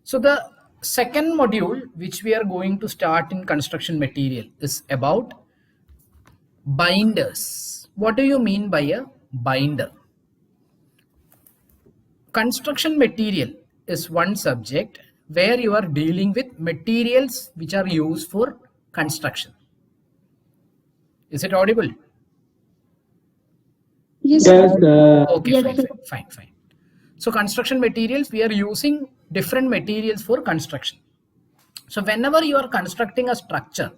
So the second module which we are going to start in construction material is about binders. What do you mean by a binder? Construction material is one subject where you are dealing with materials which are used for construction. Is it audible? Yes, Yes, sir. Okay, Yes, fine, sir. fine. So construction materials, we are using different materials for construction. So whenever you are constructing a structure,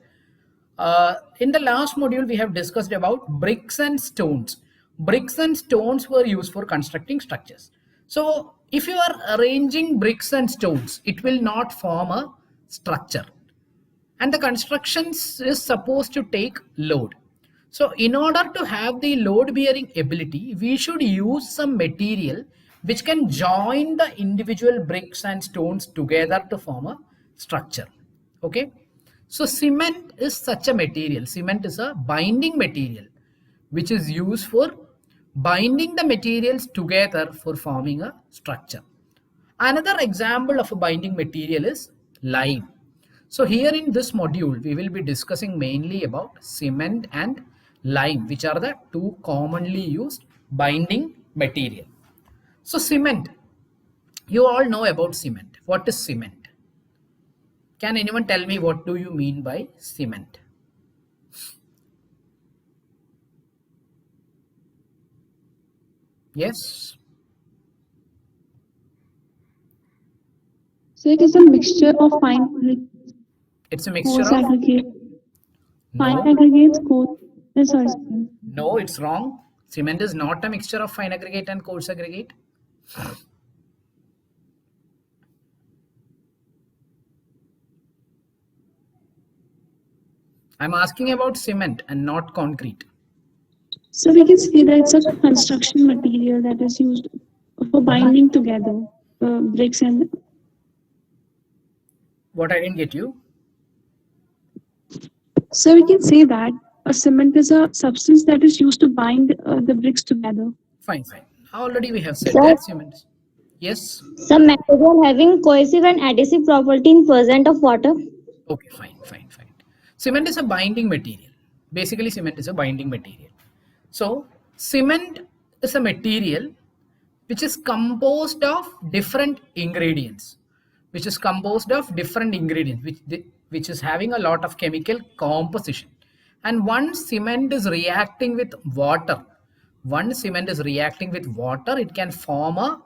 in the last module we have discussed about bricks and stones. Bricks and stones were used for constructing structures. So if you are arranging bricks and stones, it will not form a structure, and the constructions is supposed to take load. So in order to have the load bearing ability, we should use some material which can join the individual bricks and stones together to form a structure. Okay, so cement is such a material. Cement is a binding material which is used for binding the materials together for forming a structure. Another example of a binding material is lime. So here in this module, we will be discussing mainly about cement and lime, which are the two commonly used binding material. So cement, you all know about cement. What is cement? Can anyone tell me what do you mean by cement? Yes, So it is a mixture of it's a mixture coarse of, aggregate, fine no, aggregates, coarse. Sorry, sir. no, it's wrong. Cement is not a mixture of fine aggregate and coarse aggregate. I'm asking about cement and not concrete. So we can say that it's a construction material that is used for binding together bricks and. What, I didn't get you? So we can say that a cement is a substance that is used to bind the bricks together. Fine. Already we have said sir. that cement. Yes. Some material having cohesive and adhesive property in presence of water. Okay, fine. Cement is a binding material. Basically, cement is a binding material. So, cement is a material which is composed of different ingredients, which is having a lot of chemical composition. And once cement is reacting with water, it can form a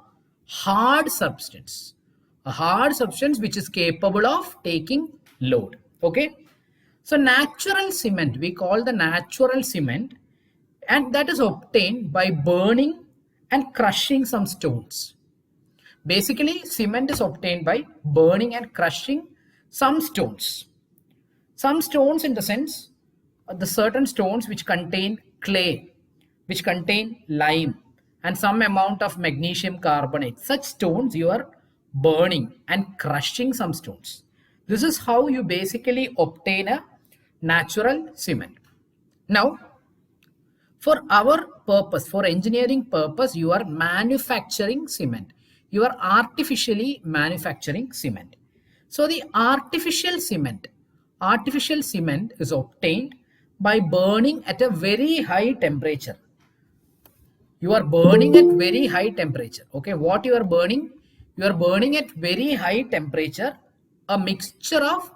hard substance, which is capable of taking load. Okay, so natural cement, we call the natural cement, and that is obtained by burning and crushing some stones. Basically, cement is obtained by burning and crushing some stones. Some stones, in the sense, the certain stones which contain clay, which contain lime, and some amount of magnesium carbonate. Such stones you are burning and crushing some stones. This is how you basically obtain a natural cement. Now, for our purpose, for engineering purpose, you are manufacturing cement. You are artificially manufacturing cement. So the artificial cement is obtained by burning at a very high temperature. You are burning at very high temperature. Okay, what you are burning? You are burning at very high temperature a mixture of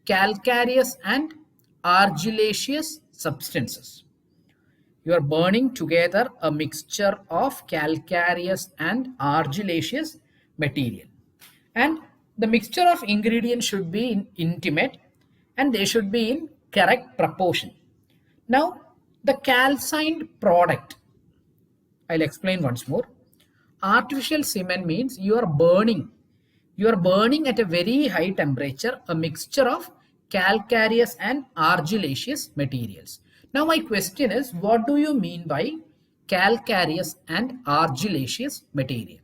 calcareous and argillaceous substances. You are burning together a mixture of calcareous and argillaceous material, and the mixture of ingredients should be in intimate, and they should be in correct proportion. Now the calcined product, I'll explain once more. Artificial cement means you are burning at a very high temperature a mixture of calcareous and argillaceous materials. Now my question is, what do you mean by calcareous and argillaceous material?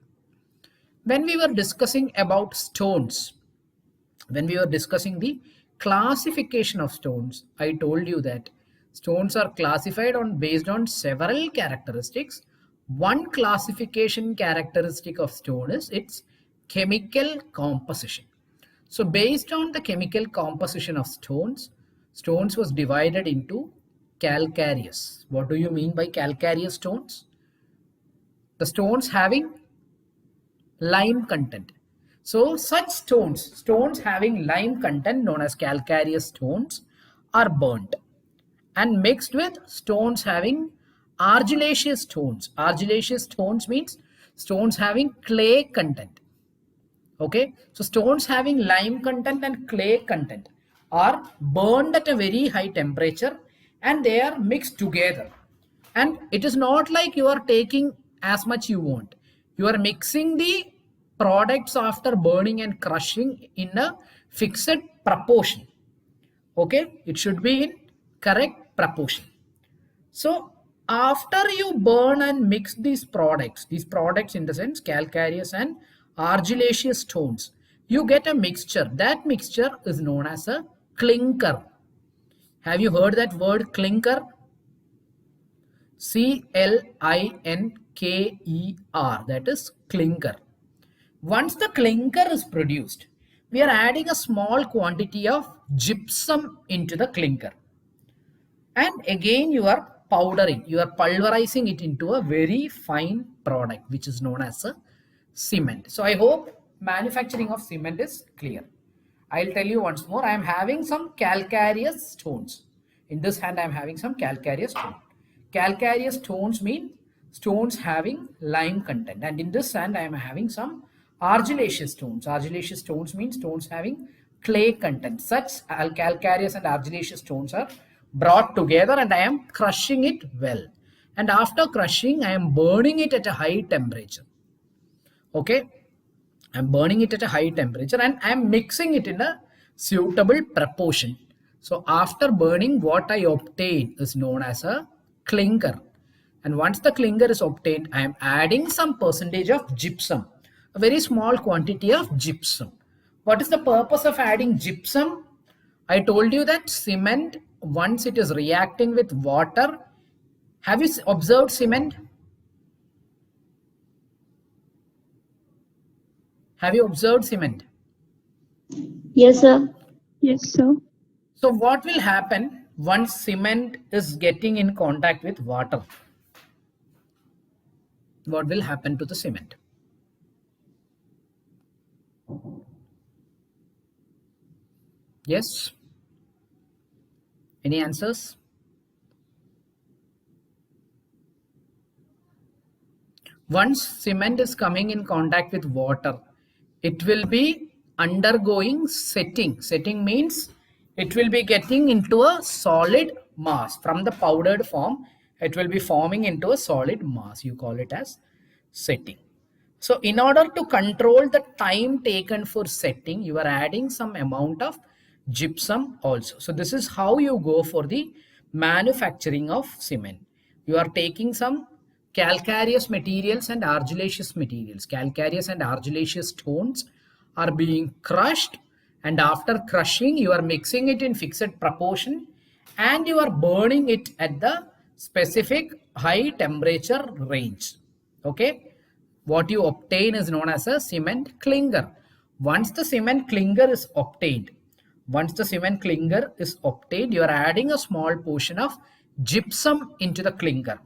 When we were discussing about stones, when we were discussing the classification of stones, I told you that stones are classified on based on several characteristics. One classification characteristic of stone is its chemical composition. So based on the chemical composition of stones was divided into calcareous. What do you mean by calcareous stones? The stones having lime content. So such stones having lime content known as calcareous stones are burnt and mixed with stones having argillaceous stones. Argillaceous stones means stones having clay content. Okay, so stones having lime content and clay content are burned at a very high temperature and they are mixed together. And it is not like you are taking as much you want. You are mixing the products after burning and crushing in a fixed proportion. Okay, it should be in correct proportion. So after you burn and mix these products in the sense calcareous and argillaceous stones, you get a mixture. That mixture is known as a clinker. Have you heard that word clinker? C-L-I-N-K-E-R, that is clinker. Once the clinker is produced, we are adding a small quantity of gypsum into the clinker. And again you are pulverizing it into a very fine product which is known as a cement. So I hope manufacturing of cement is clear. I'll tell you once more. I am having some calcareous stones. In this hand I am having some calcareous stone. Calcareous stones mean stones having lime content, and in this hand I am having some argillaceous stones. Argillaceous stones mean stones having clay content. Such calcareous and argillaceous stones are brought together and I am crushing it well. And after crushing, I am burning it at a high temperature. Okay, I am burning it at a high temperature and I am mixing it in a suitable proportion. So after burning, what I obtain is known as a clinker. And once the clinker is obtained, I am adding some percentage of gypsum, a very small quantity of gypsum. What is the purpose of adding gypsum? I told you that cement, once it is reacting with water, have you observed cement? Have you observed cement? Yes, sir. Yes, sir. So what will happen once cement is getting in contact with water? What will happen to the cement? Yes? Any answers? Once cement is coming in contact with water, it will be undergoing setting. Setting means it will be getting into a solid mass. From the powdered form, it will be forming into a solid mass. You call it as setting. So in order to control the time taken for setting, you are adding some amount of gypsum also. So this is how you go for the manufacturing of cement. You are taking some calcareous materials and argillaceous materials. Calcareous and argillaceous stones are being crushed, and after crushing you are mixing it in fixed proportion and you are burning it at the specific high temperature range. Okay, what you obtain is known as a cement clinker. Once the cement clinker is obtained, you are adding a small portion of gypsum into the clinker.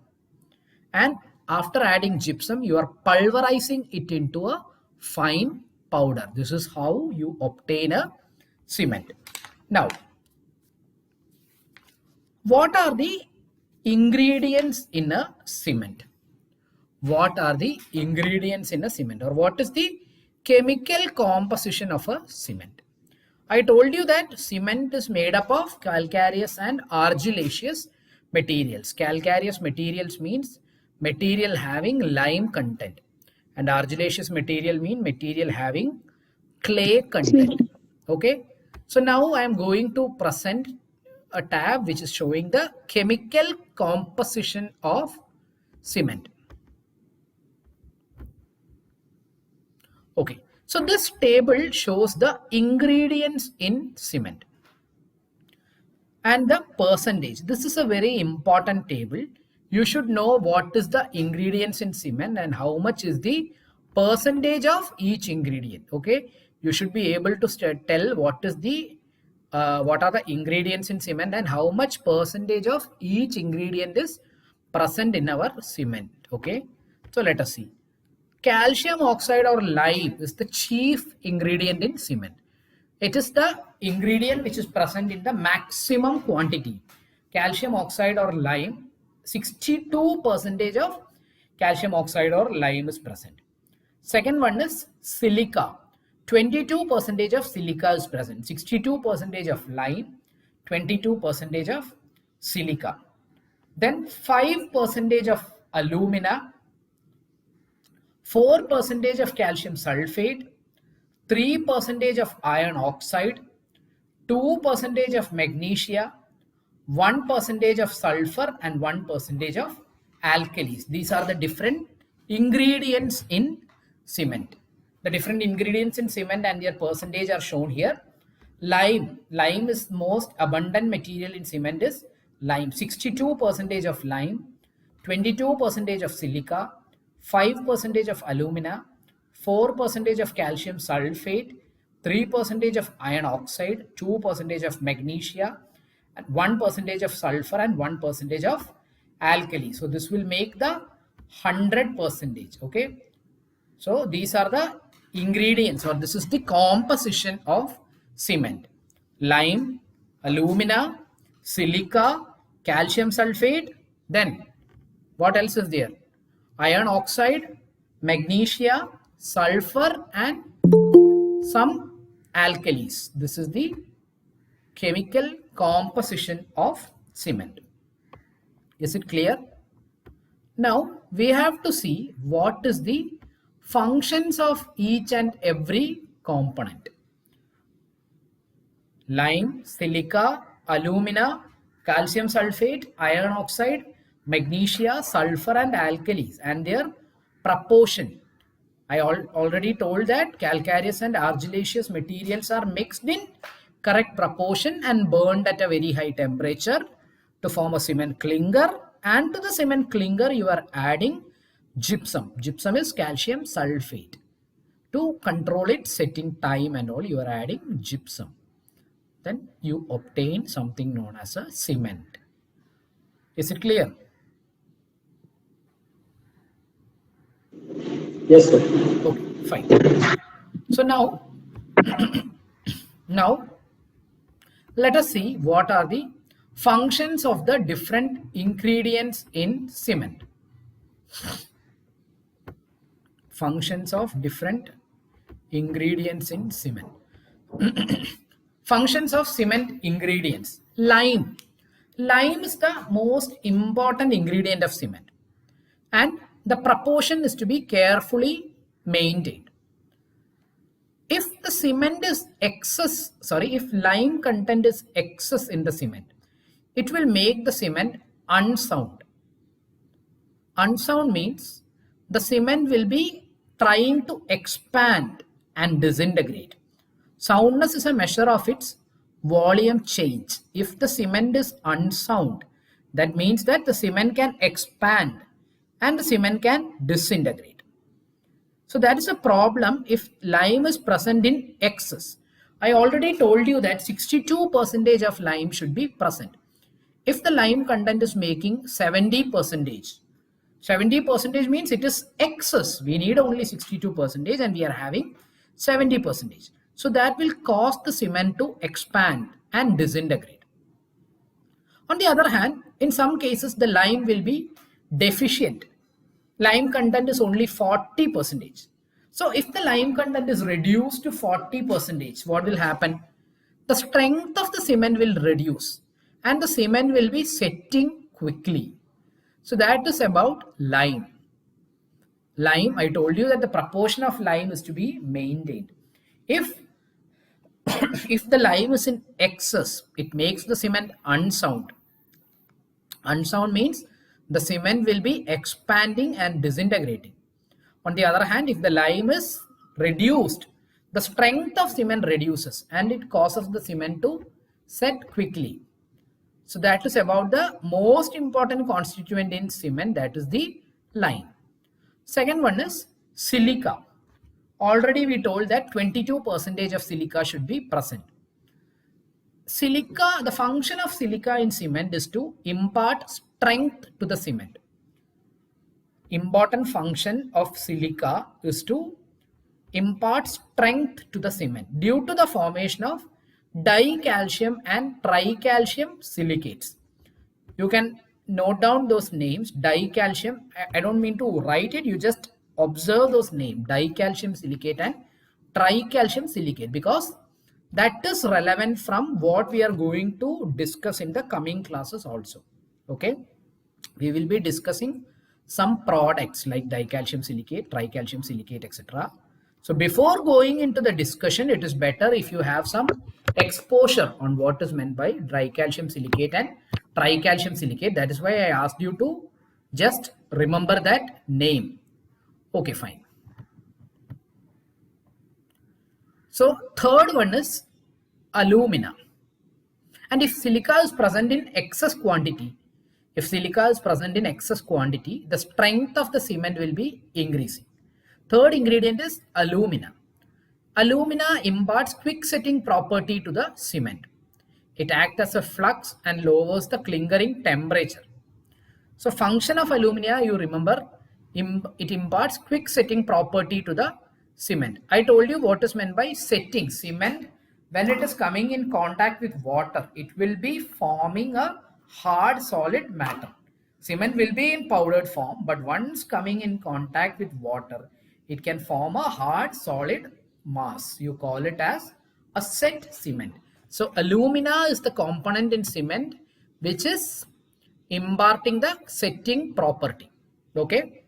And after adding gypsum, you are pulverizing it into a fine powder. This is how you obtain a cement. Now, what are the ingredients in a cement? What are the ingredients in a cement, or what is the chemical composition of a cement? I told you that cement is made up of calcareous and argillaceous materials. Calcareous materials means material having lime content, and argillaceous material mean material having clay content. Okay, so now I am going to present a tab which is showing the chemical composition of cement. Okay, so this table shows the ingredients in cement and the percentage. This is a very important table. You should know what is the ingredients in cement and how much is the percentage of each ingredient. Okay, you should be able to tell what is the what are the ingredients in cement and how much percentage of each ingredient is present in our cement. Okay, so let us see. Calcium oxide or lime is the chief ingredient in cement. It is the ingredient which is present in the maximum quantity. Calcium oxide or lime, 62% of calcium oxide or lime is present. Second one is silica. 22% of silica is present. 62% of lime, 22% of silica. Then 5% of alumina, 4% of calcium sulfate, 3% of iron oxide, 2% of magnesia, 1% of sulfur, and 1% of alkalis. These are the different ingredients in cement. The different ingredients in cement and their percentage are shown here. Lime is most abundant material in cement is lime. 62% of lime, 22% of silica, 5% of alumina, 4% of calcium sulfate, 3% of iron oxide, 2% of magnesia, and 1% of sulfur, and 1% of alkali. So this will make the 100%. Okay. So these are the ingredients, or this is the composition of cement. Lime, alumina, silica, calcium sulfate, then what else is there? Iron oxide, magnesia, sulfur, and some alkalis. This is the chemical composition of cement. Is it clear? Now we have to see what is the functions of each and every component. Lime, silica, alumina, calcium sulfate, iron oxide, magnesia, sulfur, and alkalis, and their proportion. I already told that calcareous and argillaceous materials are mixed in correct proportion and burned at a very high temperature to form a cement clinker, and to the cement clinker you are adding gypsum. Gypsum is calcium sulfate. To control its setting time and all, you are adding gypsum. Then you obtain something known as a cement. Is it clear? Yes, sir. Okay, fine. So now, now let us see what are the functions of the different ingredients in cement. Functions of different ingredients in cement. Functions of cement ingredients. Lime. Lime is the most important ingredient of cement, and the proportion is to be carefully maintained. If the cement is excess, if lime content is excess in the cement, it will make the cement unsound. Unsound means the cement will be trying to expand and disintegrate. Soundness is a measure of its volume change. If the cement is unsound, that means that the cement can expand and the cement can disintegrate. So that is a problem if lime is present in excess. I already told you that 62% of lime should be present. If the lime content is making 70%, 70% means it is excess. We need only 62% and we are having 70%. So that will cause the cement to expand and disintegrate. On the other hand, in some cases the lime will be deficient. Lime content is only 40%. So if the lime content is reduced to 40%, what will happen? The strength of the cement will reduce and the cement will be setting quickly. So that is about lime. Lime, I told you that the proportion of lime is to be maintained. If the lime is in excess, it makes the cement unsound. Unsound means the cement will be expanding and disintegrating. On the other hand, if the lime is reduced, the strength of cement reduces and it causes the cement to set quickly. So that is about the most important constituent in cement, that is the lime. Second one is silica. Already we told that 22% of silica should be present. Silica, the function of silica in cement is to impart strength to the cement. Important function of silica is to impart strength to the cement due to the formation of dicalcium and tricalcium silicates. You can note down those names. Dicalcium, I don't mean to write it, you just observe those names, dicalcium silicate and tricalcium silicate, because that is relevant from what we are going to discuss in the coming classes also. Okay, we will be discussing some products like dicalcium silicate, tricalcium silicate, etc. So before going into the discussion, it is better if you have some exposure on what is meant by dicalcium silicate and tricalcium silicate. That is why I asked you to just remember that name. Okay, fine. So third one is alumina. And if silica is present in excess quantity, the strength of the cement will be increasing. Third ingredient is alumina. Alumina imparts quick setting property to the cement. It acts as a flux and lowers the clingering temperature. So function of alumina, you remember, it imparts quick setting property to the cement. I told you what is meant by setting. Cement, when it is coming in contact with water, it will be forming a hard solid matter. Cement will be in powdered form, but once coming in contact with water, it can form a hard solid mass. You call it as a set cement. So alumina is the component in cement which is imparting the setting property. Okay.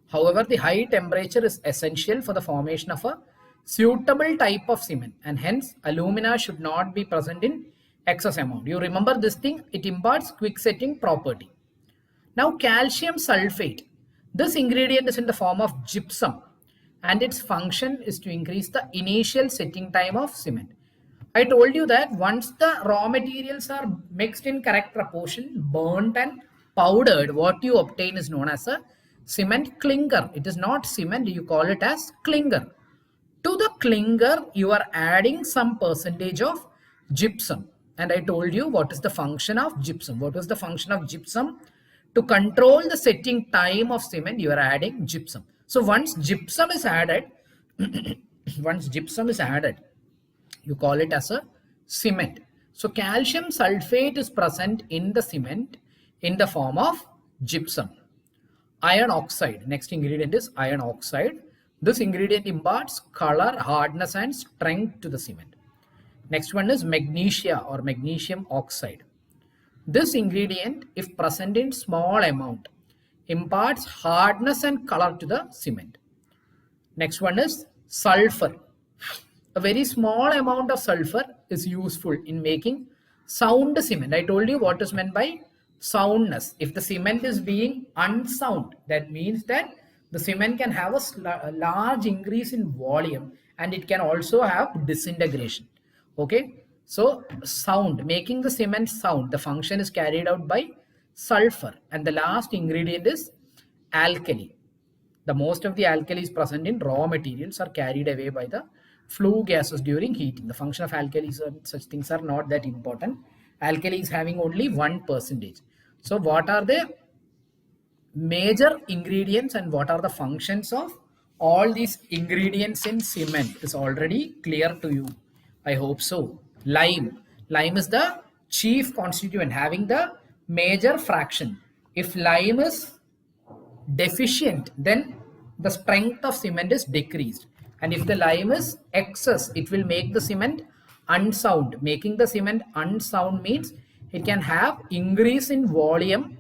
However, the high temperature is essential for the formation of a suitable type of cement, and hence alumina should not be present in excess amount. You remember this thing, it imparts quick setting property. Now calcium sulfate, this ingredient is in the form of gypsum and its function is to increase the initial setting time of cement. I told you that once the raw materials are mixed in correct proportion, burnt and powdered, what you obtain is known as a cement clinker. It is not cement, you call it as clinker. To the clinker, you are adding some percentage of gypsum. And I told you what is the function of gypsum. What was the function of gypsum? To control the setting time of cement, you are adding gypsum. So once gypsum is added, you call it as a cement. So calcium sulfate is present in the cement in the form of gypsum. Iron oxide, next ingredient is iron oxide. This ingredient imparts color, hardness and strength to the cement. Next one is magnesia or magnesium oxide. This ingredient, if present in small amount, imparts hardness and color to the cement. Next one is sulfur. A very small amount of sulfur is useful in making sound cement. I told you what is meant by soundness. If the cement is being unsound, that means that the cement can have a large increase in volume and it can also have disintegration. Okay, so sound, making the cement sound, the function is carried out by sulfur. And the last ingredient is alkali. The most of the alkalis present in raw materials are carried away by the flue gases during heating. The function of alkalis and such things are not that important. Alkali is having only 1%. So what are the major ingredients and what are the functions of all these ingredients in cement is already clear to you. I hope so. Lime. Lime is the chief constituent having the major fraction. If lime is deficient, then the strength of cement is decreased. And if the lime is excess, it will make the cement unsound. Making the cement unsound means it can have increase in volume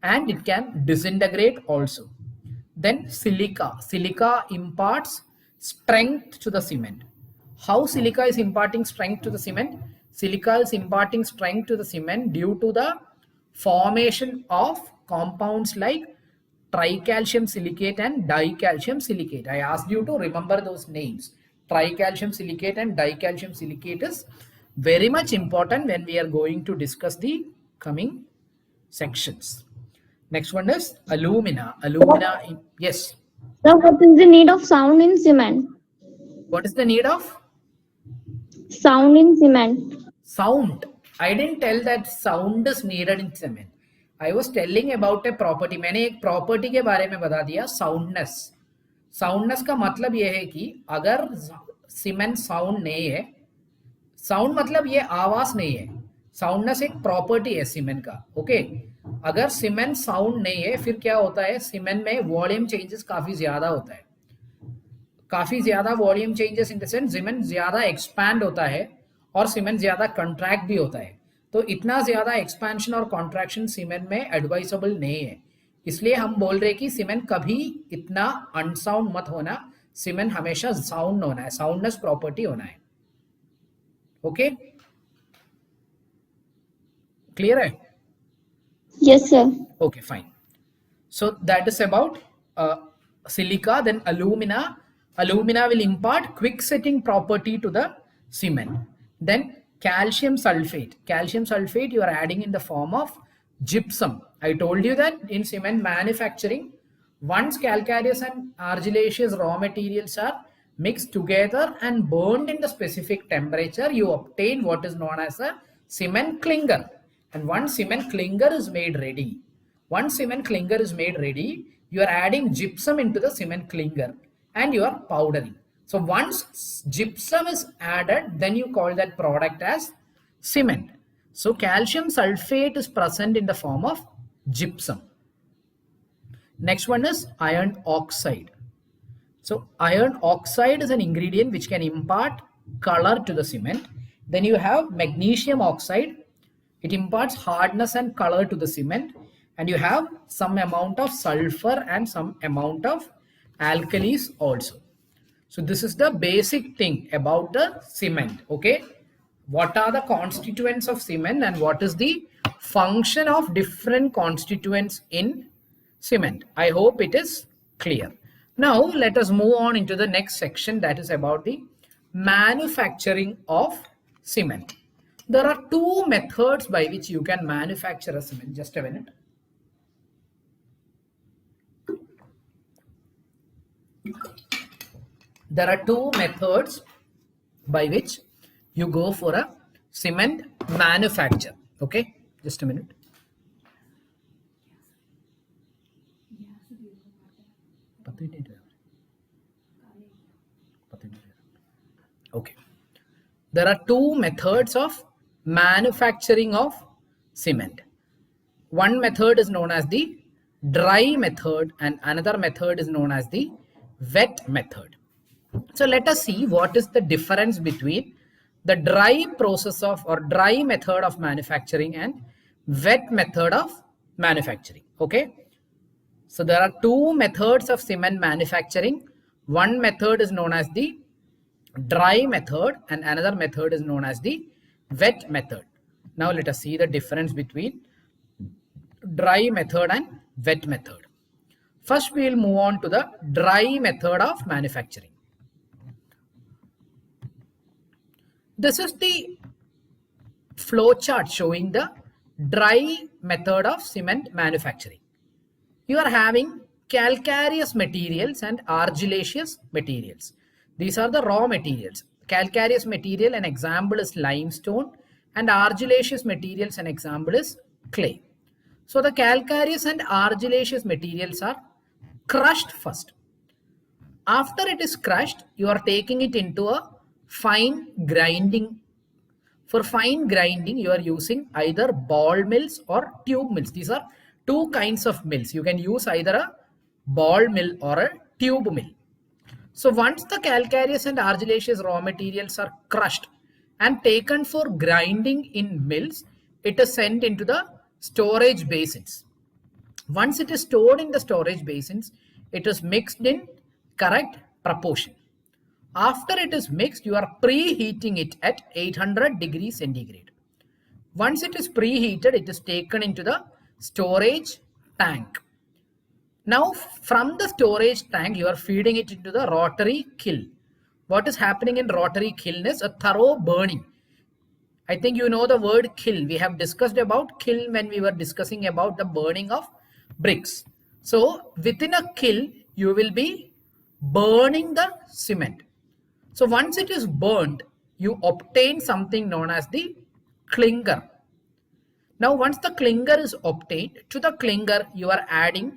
and it can disintegrate also. Then silica. Silica imparts strength to the cement. How silica is imparting strength to the cement? Silica is imparting strength to the cement due to the formation of compounds like tricalcium silicate and dicalcium silicate. I asked you to remember those names. Tricalcium silicate and dicalcium silicate is very much important when we are going to discuss the coming sections. Next one is alumina. Alumina, yes. So what is the need of sound in cement? What is the need of Sound in cement. sound? I didn't tell that sound is needed in cement. I was telling about a property. मैंने एक property के बारे में बता दिया, soundness. Soundness का मतलब यह है कि अगर सीमेंट साउंड नहीं है, साउंड मतलब ये आवाज नहीं है, साउंडनेस एक प्रॉपर्टी है सीमेंट का. ओके, अगर सीमेंट साउंड नहीं है फिर क्या होता है, सीमेंट में वॉल्यूम चेंजेस काफी ज्यादा होता है, काफी ज्यादा volume changes in the sense cement ज्यादा एक्सपैंड होता है और सीमेंट ज्यादा कंट्रैक्ट भी होता है. तो इतना ज्यादा एक्सपेंशन और कॉन्ट्रैक्शन सीमेंट में एडवाइजेबल नहीं है, इसलिए हम बोल रहे कि सीमेंट कभी इतना अनसाउंड मत होना, सीमेंट हमेशा साउंड होना है, साउंडनेस प्रॉपर्टी होना है. ओके, क्लियर है? Yes, sir. Okay, fine. So that is about silica. Then alumina. Alumina will impart quick setting property to the cement. Then calcium sulfate. Calcium sulfate you are adding in the form of gypsum. I told you that in cement manufacturing, once calcareous and argillaceous raw materials are mixed together and burned in the specific temperature, you obtain what is known as a cement clinker. And once cement clinker is made ready, you are adding gypsum into the cement clinker and you are powdering. So once gypsum is added, then you call that product as cement. So calcium sulfate is present in the form of gypsum. Next one is iron oxide. So iron oxide is an ingredient which can impart color to the cement. Then you have magnesium oxide. It imparts hardness and color to the cement. And you have some amount of sulfur and some amount of alkalis also. So this is the basic thing about the cement. Okay, what are the constituents of cement and what is the function of different constituents in cement? I hope it is clear. Now let us move on into the next section, that is about the manufacturing of cement. There are two methods by which you can manufacture a cement. Just a minute. There are two methods by which you go for a cement manufacture. Okay, just a minute. Okay, there are two methods of manufacturing of cement. One method is known as the dry method and another method is known as the wet method. So let us see what is the difference between the dry process of or dry method of manufacturing and wet method of manufacturing. Okay, so there are two methods of cement manufacturing. One method is known as the dry method and another method is known as the wet method. Now let us see the difference between dry method and wet method. First we will move on to the dry method of manufacturing. This is the flow chart showing the dry method of cement manufacturing. You are having calcareous materials and argillaceous materials. These are the raw materials. Calcareous material, an example is limestone, and argillaceous materials, an example is clay. So the calcareous and argillaceous materials are crushed first. After it is crushed, you are taking it into a fine grinding. For fine grinding, you are using either ball mills or tube mills. These are two kinds of mills. You can use either a ball mill or a tube mill. So once the calcareous and argillaceous raw materials are crushed and taken for grinding in mills, it is sent into the storage basins. Once it is stored in the storage basins, it is mixed in correct proportion. After it is mixed, you are preheating it at 800 degrees centigrade. Once it is preheated, it is taken into the storage tank. Now from the storage tank, you are feeding it into the rotary kiln. What is happening in rotary kiln is a thorough burning. I think you know the word kiln. We have discussed about kiln when we were discussing about the burning of bricks. So within a kiln, you will be burning the cement. So once it is burned, you obtain something known as the clinker. Now once the clinker is obtained, to the clinker you are adding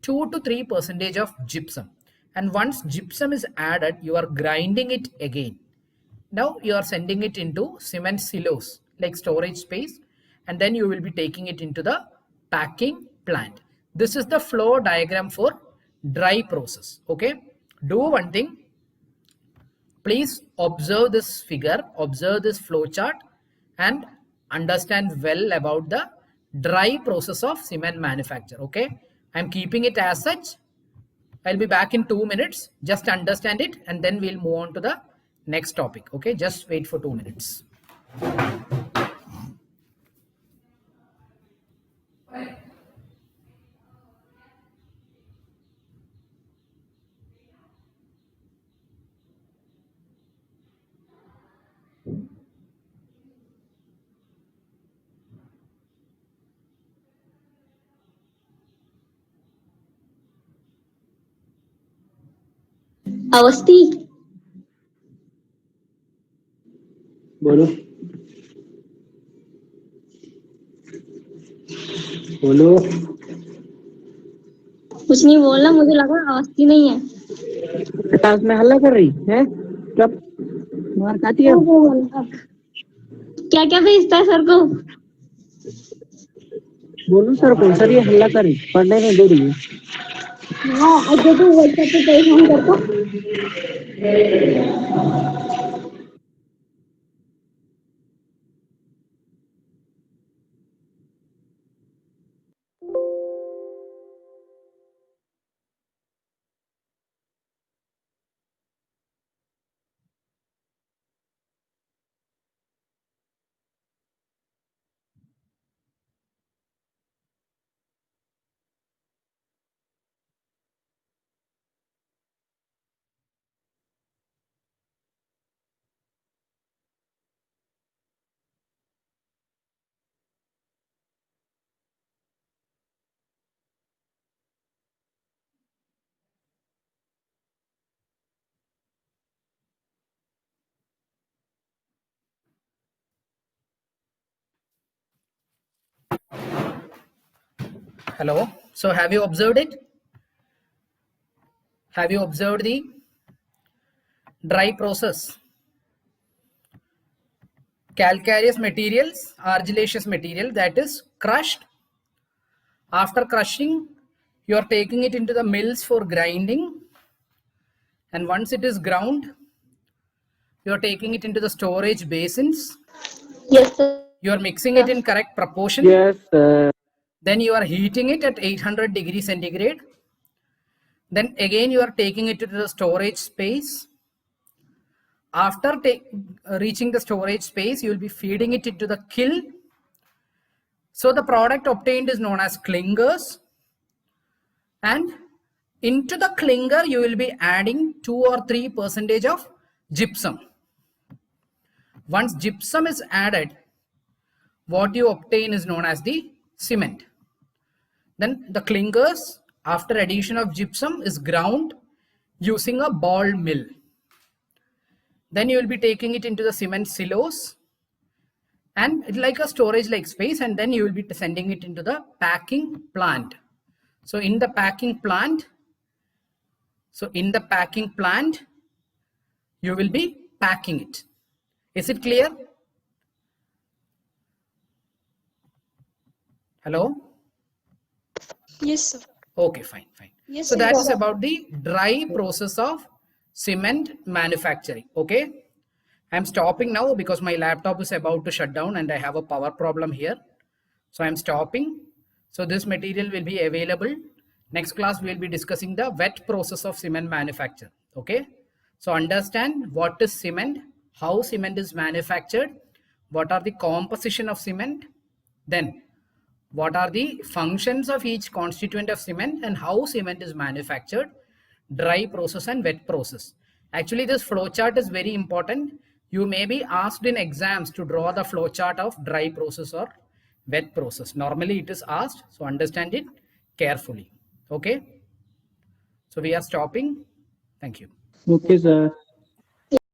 2 to 3% of gypsum, and once gypsum is added, you are grinding it again. Now you are sending it into cement silos, like storage space, and then you will be taking it into the packing plant. This is the flow diagram for dry process. Okay, do one thing. Please observe this figure, observe this flow chart, and understand well about the dry process of cement manufacture. Okay, I'm keeping it as such. I'll be back in 2 minutes. Just understand it, and then we'll move on to the next topic. Okay, just wait for 2 minutes. Awasthi बोलो बोलो कुछ नहीं बोलना, मुझे लगा अवस्थी नहीं है। Class में हल्ला कर रही है, चुप मार खाती है। क्या क्या भेजता है सर को? बोलो सर को, सर ये हल्ला कर रही, पढ़ने नहीं दे रही है। हाँ, अजय तो व्हाट्सएप पे परेशान करता। Hello. So have you observed it? Have you observed the dry process? Calcareous materials, argillaceous material, that is crushed. After crushing, you are taking it into the mills for grinding, and once it is ground, you are taking it into the storage basins. Yes sir. You are mixing it in correct proportion. Yes sir. Then you are heating it at 800 degrees centigrade. Then again you are taking it to the storage space. After reaching the storage space, you will be feeding it into the kiln. So the product obtained is known as clinkers. And into the clinker, you will be adding 2 or 3% of gypsum. Once gypsum is added, what you obtain is known as the cement. Then the clinkers, after addition of gypsum, is ground using a ball mill. Then you will be taking it into the cement silos, and it's like a storage like space, and then you will be sending it into the packing plant. So in the packing plant, you will be packing it. Is it clear? Hello? Yes, sir. Okay, fine. Yes, So sir. that is about the dry process of cement manufacturing. Okay, I'm stopping now because my laptop is about to shut down and I have a power problem here. So I'm stopping. So this material will be available. Next class we will be discussing the wet process of cement manufacture. Okay, so understand what is cement, how cement is manufactured, what are the composition of cement, then what are the functions of each constituent of cement, and how cement is manufactured, dry process and wet process. Actually, this flow chart is very important. You may be asked in exams to draw the flow chart of dry process or wet process. Normally it is asked, so understand it carefully. Okay, so So we are stopping. Thank you. Okay, sir.